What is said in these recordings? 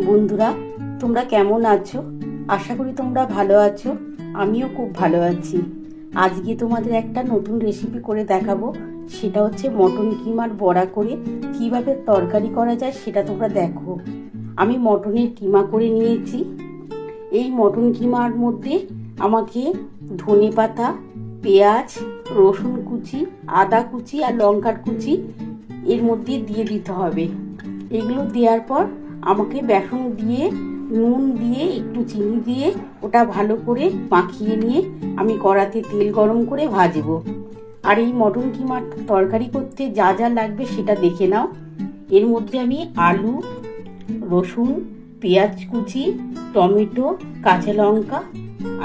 বন্ধুরা, তোমরা কেমন আছো? আশা করি তোমরা ভালো আছো। আমিও খুব ভালো আছি। আজকে তোমাদের একটা নতুন রেসিপি করে দেখাবো। সেটা হচ্ছে মটন কিমার বড়া করে কিভাবে তরকারি করা যায় সেটা তোমরা দেখো। আমি মটনের কিমা করে নিয়েছি। এই মটন কিমার মধ্যে আমাকে ধনেপাতা, পেঁয়াজ, রসুন কুচি, আদা কুচি আর লঙ্কার কুচি এর মধ্যে দিয়ে দিতে হবে। এগুলো দেওয়ার পর আমাকে বেসন দিয়ে, নুন দিয়ে, একটু চিনি দিয়ে ওটা ভালো করে মাখিয়ে নিয়ে আমি কড়াতে তেল গরম করে ভাজবো। আর এই মটন কিমার তরকারি করতে যা যা লাগবে সেটা দেখে নাও। এর মধ্যে আমি আলু, রসুন, পেঁয়াজ কুচি, টমেটো, কাঁচা লঙ্কা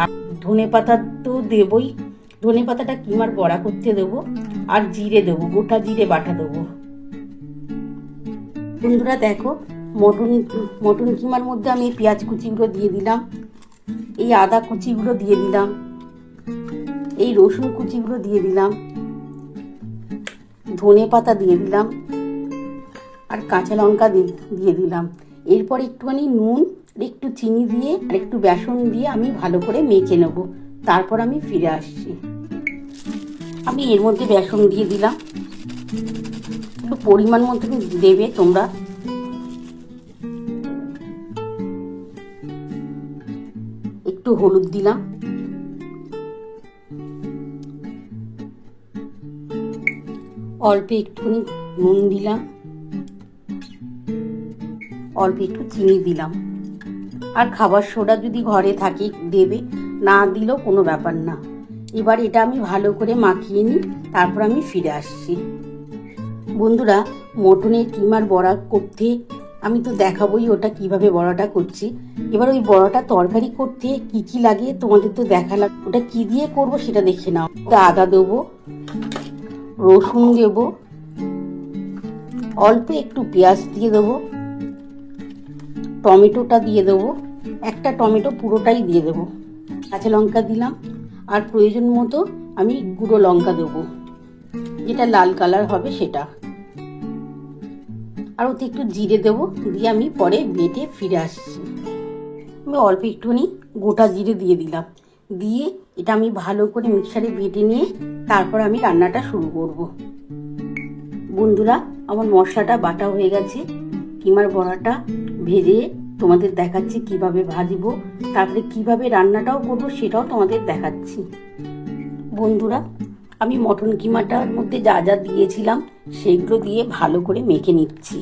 আর ধনেপাতা তো দেবই। ধনেপাতাটা কিমার বড়া করতে দেবো। আর জিরে দেবো, গোটা জিরে বাটা দেবো। বন্ধুরা দেখো, মটন কিমার মধ্যে আমি পেঁয়াজ কুচিগুলো দিয়ে দিলাম, এই আদা কুচিগুলো দিয়ে দিলাম, এই রসুন কুচিগুলো দিয়ে দিলাম, ধনে পাতা দিয়ে দিলাম আর কাঁচা লঙ্কা দিয়ে দিলাম। এরপর একটুখানি নুন, একটু চিনি দিয়ে আর একটু বেসন দিয়ে আমি ভালো করে মেখে নেব। তারপর আমি ফিরে আসছি। আমি এর মধ্যে বেসন দিয়ে দিলাম, একটু পরিমাণ মতো দেবে তোমরা। একটু হলুদ দিলাম, অল্প একটুখানি নুন দিলাম, অল্প একটু চিনি দিলাম। আর খাবার সোডা যদি ঘরে থাকে দেবে, না দিলেও কোনো ব্যাপার না। এবার এটা আমি ভালো করে মাখিয়ে নিই, তারপর আমি ফিরে আসছি। বন্ধুরা, মটনের কিমার বড়া করতে আমি তো দেখাবোই ওটা কিভাবে বড়াটা করছি। এবার ওই বড়াটা তরকারি করতে কি কি লাগে তোমাদের তো দেখালাম। ওটা কি দিয়ে করব সেটা দেখে নাও। আদা দেবো, রসুন দেবো, অল্প একটু পেঁয়াজ দিয়ে দেবো, টমেটোটা দিয়ে দেবো, একটা টমেটো পুরোটাই দিয়ে দেবো, কাঁচা লঙ্কা দিলাম আর প্রয়োজন মতো আমি গুঁড়ো লঙ্কা দেবো, যেটা লাল কালার হবে সেটা। আর ওতে একটু জিরে দেবো, দিয়ে আমি পরে বেটে ফিরে আসছি। আমি অল্প একটুখানি গোটা জিরে দিয়ে দিলাম, দিয়ে এটা আমি ভালো করে মিক্সারে বেটে নিয়ে তারপর আমি রান্নাটা শুরু করব। বন্ধুরা, আমার মশলাটা বাটা হয়ে গেছে। কিমার বড়াটা ভেজে তোমাদের দেখাচ্ছি কিভাবে ভাজবো, তারপরে কিভাবে রান্নাটাও করবো সেটাও তোমাদের দেখাচ্ছি। বন্ধুরা, আমি মটন কিমাটার মধ্যে যা যা দিয়েছিলাম সেগুলো দিয়ে ভালো করে মেখে নিচ্ছি।